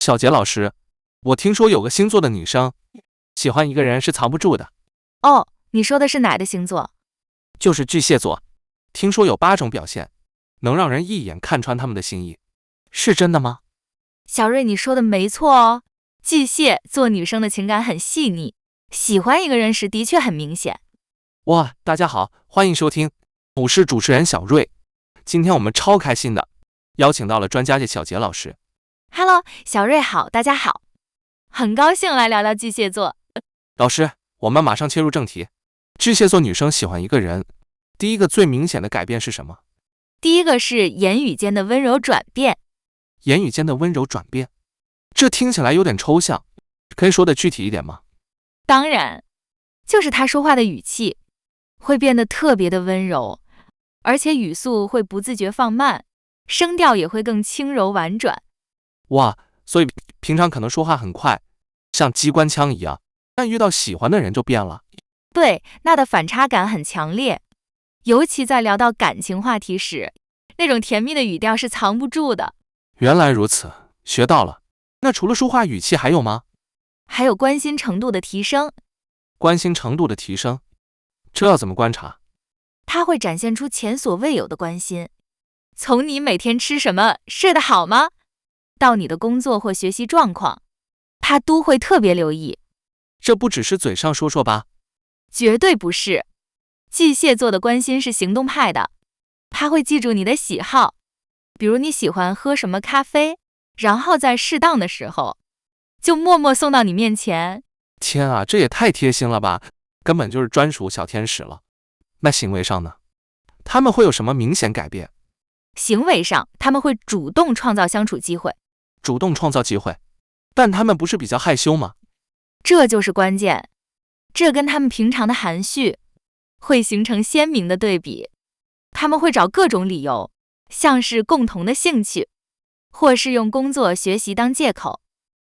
小杰老师，我听说有个星座的女生喜欢一个人是藏不住的，哦，你说的是哪个星座？就是巨蟹座。听说有8种表现，能让人一眼看穿他们的心意，是真的吗？小瑞，你说的没错哦。巨蟹座女生的情感很细腻，喜欢一个人时的确很明显。哇，大家好，欢迎收听，我是主持人小瑞。今天我们超开心的邀请到了专家界小杰老师。Hello， 小瑞好，大家好，很高兴来聊聊巨蟹座。老师，我们马上切入正题。巨蟹座女生喜欢一个人，第一个最明显的改变是什么？第一个是言语间的温柔转变。言语间的温柔转变，这听起来有点抽象，可以说的具体一点吗？当然，就是他说话的语气会变得特别的温柔，而且语速会不自觉放慢，声调也会更轻柔婉转。哇，所以平常可能说话很快，像机关枪一样，但遇到喜欢的人就变了。对，那的反差感很强烈，尤其在聊到感情话题时，那种甜蜜的语调是藏不住的。原来如此，学到了。那除了说话语气还有吗？还有关心程度的提升，关心程度的提升，这要怎么观察？他会展现出前所未有的关心，从你每天吃什么、睡得好吗，到你的工作或学习状况，他都会特别留意。这不只是嘴上说说吧？绝对不是，巨蟹座的关心是行动派的，他会记住你的喜好，比如你喜欢喝什么咖啡，然后在适当的时候就默默送到你面前。天啊，这也太贴心了吧，根本就是专属小天使了。那行为上呢？他们会有什么明显改变？行为上，他们会主动创造相处机会，主动创造机会，但他们不是比较害羞吗？这就是关键。这跟他们平常的含蓄会形成鲜明的对比。他们会找各种理由，像是共同的兴趣，或是用工作学习当借口，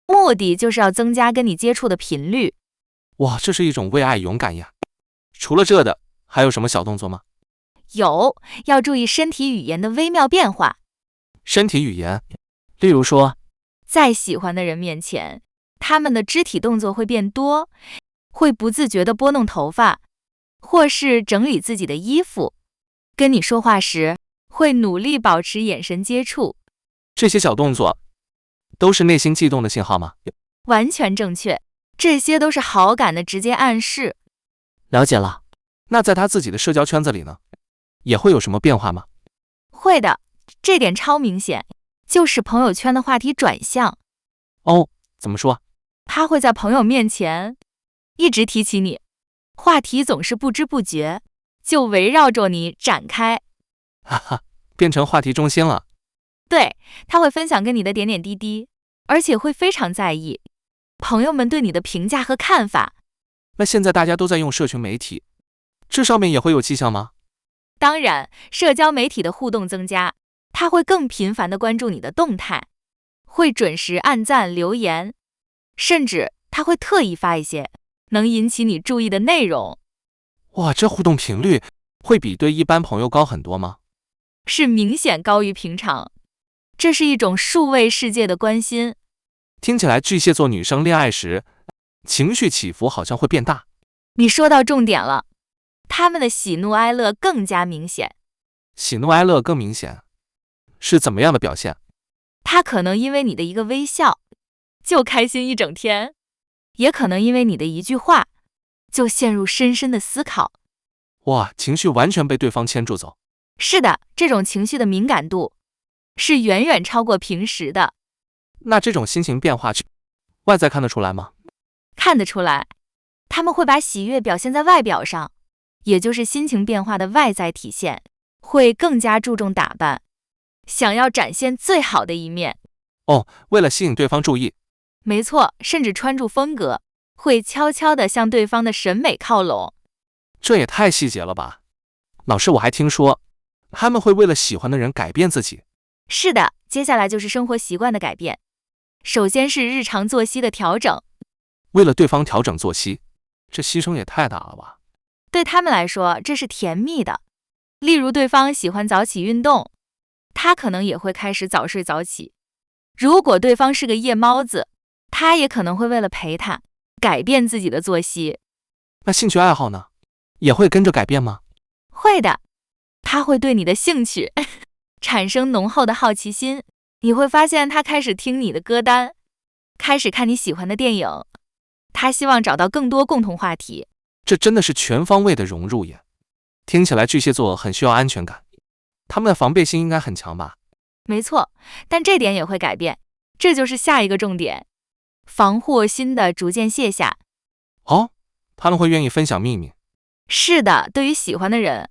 目的就是要增加跟你接触的频率。哇，这是一种为爱勇敢呀！除了这的，还有什么小动作吗？有，要注意身体语言的微妙变化。身体语言，例如说，在喜欢的人面前，他们的肢体动作会变多，会不自觉地拨弄头发，或是整理自己的衣服。跟你说话时，会努力保持眼神接触。这些小动作都是内心悸动的信号吗？完全正确，这些都是好感的直接暗示。了解了。那在他自己的社交圈子里呢，也会有什么变化吗？会的，这点超明显，就是朋友圈的话题转向。哦，怎么说？他会在朋友面前一直提起你，话题总是不知不觉就围绕着你展开。哈哈，变成话题中心了。对，他会分享跟你的点点滴滴，而且会非常在意朋友们对你的评价和看法。那现在大家都在用社群媒体，这上面也会有迹象吗？当然，社交媒体的互动增加，他会更频繁地关注你的动态，会准时按赞留言，甚至他会特意发一些能引起你注意的内容。哇，这互动频率会比对一般朋友高很多吗？是明显高于平常，这是一种数位世界的关心。听起来巨蟹座女生恋爱时情绪起伏好像会变大。你说到重点了，他们的喜怒哀乐更加明显。喜怒哀乐更明显，是怎么样的表现？他可能因为你的一个微笑就开心一整天，也可能因为你的一句话就陷入深深的思考。哇，情绪完全被对方牵住走。是的，这种情绪的敏感度是远远超过平时的。那这种心情变化外在看得出来吗？看得出来，他们会把喜悦表现在外表上，也就是心情变化的外在体现，会更加注重打扮，想要展现最好的一面。哦，为了吸引对方注意。没错，甚至穿着风格会悄悄地向对方的审美靠拢。这也太细节了吧。老师，我还听说他们会为了喜欢的人改变自己。是的，接下来就是生活习惯的改变。首先是日常作息的调整。为了对方调整作息，这牺牲也太大了吧。对他们来说，这是甜蜜的。例如对方喜欢早起运动，他可能也会开始早睡早起。如果对方是个夜猫子，他也可能会为了陪他，改变自己的作息。那兴趣爱好呢？也会跟着改变吗？会的，他会对你的兴趣产生浓厚的好奇心，你会发现他开始听你的歌单，开始看你喜欢的电影，他希望找到更多共同话题。这真的是全方位的融入耶。听起来巨蟹座很需要安全感，他们的防备心应该很强吧？没错，但这点也会改变，这就是下一个重点，防护心的逐渐卸下。哦，他们会愿意分享秘密。是的，对于喜欢的人，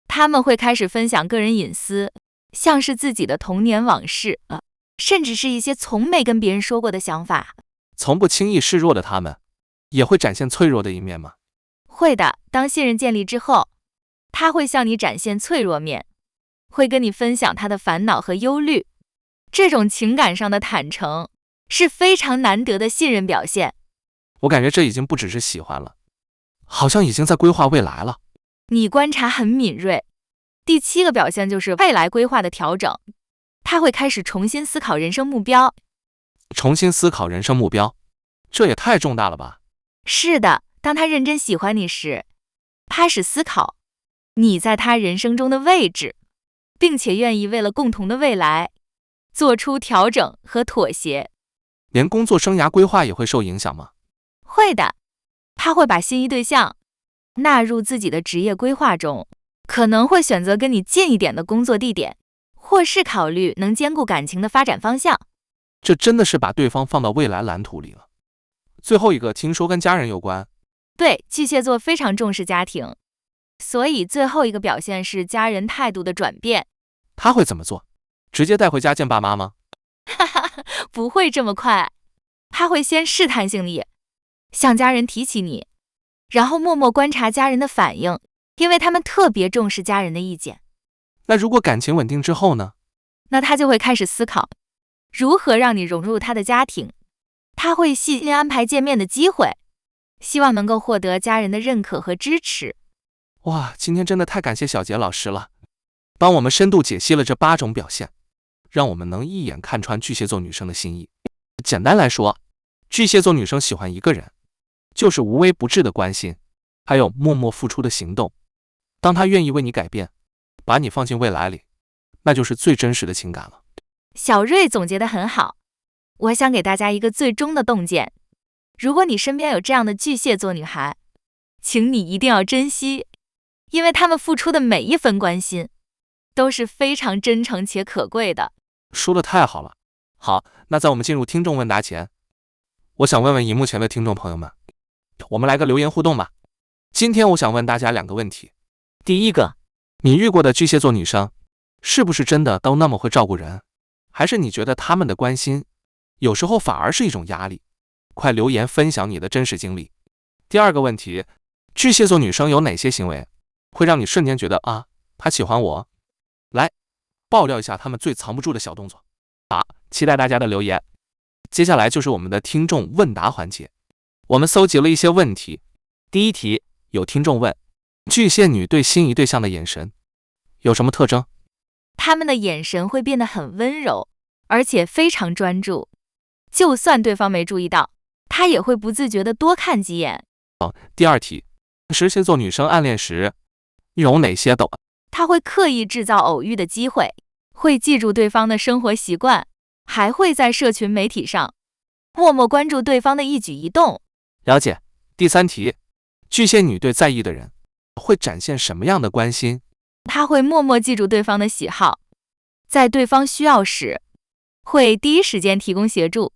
他们会开始分享个人隐私，像是自己的童年往事，甚至是一些从没跟别人说过的想法。从不轻易示弱的他们，也会展现脆弱的一面吗？会的，当信任建立之后，他会向你展现脆弱面，会跟你分享他的烦恼和忧虑。这种情感上的坦诚是非常难得的信任表现。我感觉这已经不只是喜欢了，好像已经在规划未来了。你观察很敏锐。第7个表现就是未来规划的调整，他会开始重新思考人生目标。重新思考人生目标，这也太重大了吧？是的，当他认真喜欢你时，开始思考你在他人生中的位置，并且愿意为了共同的未来做出调整和妥协。连工作生涯规划也会受影响吗？会的，他会把心仪对象纳入自己的职业规划中，可能会选择跟你近一点的工作地点，或是考虑能兼顾感情的发展方向。这真的是把对方放到未来蓝图里了。最后一个听说跟家人有关。对，巨蟹座非常重视家庭，所以最后一个表现是家人态度的转变。他会怎么做？直接带回家见爸妈吗？不会这么快，他会先试探性地向家人提起你，然后默默观察家人的反应，因为他们特别重视家人的意见。那如果感情稳定之后呢？那他就会开始思考如何让你融入他的家庭，他会细心安排见面的机会，希望能够获得家人的认可和支持。哇，今天真的太感谢小杰老师了，帮我们深度解析了这8种表现，让我们能一眼看穿巨蟹座女生的心意。简单来说，巨蟹座女生喜欢一个人，就是无微不至的关心，还有默默付出的行动。当她愿意为你改变，把你放进未来里，那就是最真实的情感了。小瑞总结得很好，我想给大家一个最终的洞见：如果你身边有这样的巨蟹座女孩，请你一定要珍惜，因为她们付出的每一分关心都是非常真诚且可贵的。说得太好了。好，那在我们进入听众问答前，我想问问荧幕前的听众朋友们，我们来个留言互动吧。今天我想问大家2个问题。第一个，你遇过的巨蟹座女生是不是真的都那么会照顾人？还是你觉得他们的关心有时候反而是一种压力？快留言分享你的真实经历。第二个问题，巨蟹座女生有哪些行为会让你瞬间觉得啊，她喜欢我？来，爆料一下他们最藏不住的小动作。好，期待大家的留言。接下来就是我们的听众问答环节，我们搜集了一些问题。第一题，有听众问，巨蟹女对心仪对象的眼神有什么特征？他们的眼神会变得很温柔，而且非常专注，就算对方没注意到，他也会不自觉地多看几眼。第二题，巨蟹座女生暗恋时有哪些抖？他会刻意制造偶遇的机会，会记住对方的生活习惯，还会在社群媒体上默默关注对方的一举一动。了解。第三题，巨蟹女对在意的人会展现什么样的关心？他会默默记住对方的喜好，在对方需要时会第一时间提供协助，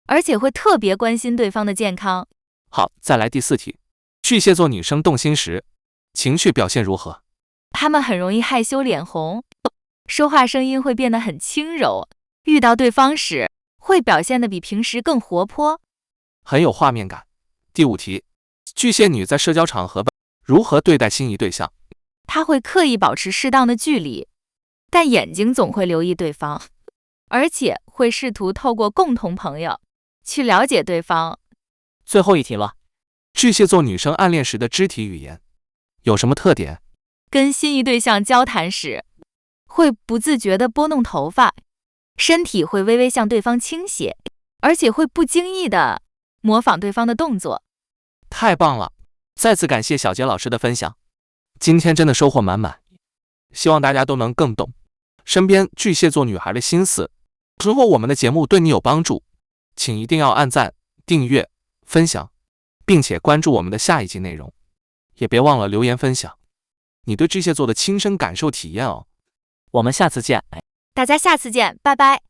而且会特别关心对方的健康。好，再来第4题，巨蟹座女生动心时情绪表现如何？他们很容易害羞脸红，说话声音会变得很轻柔，遇到对方时会表现得比平时更活泼，很有画面感。第5题，巨蟹女在社交场合如何对待心仪对象？他会刻意保持适当的距离，但眼睛总会留意对方，而且会试图透过共同朋友去了解对方。最后一题了，巨蟹座女生暗恋时的肢体语言有什么特点？跟心仪对象交谈时，会不自觉地拨弄头发，身体会微微向对方倾斜，而且会不经意地模仿对方的动作。太棒了！再次感谢小杰老师的分享，今天真的收获满满。希望大家都能更懂身边巨蟹座女孩的心思。如果我们的节目对你有帮助，请一定要按赞、订阅、分享，并且关注我们的下一集内容。也别忘了留言分享你对巨蟹座的亲身感受体验哦。我们下次见。大家下次见，拜拜。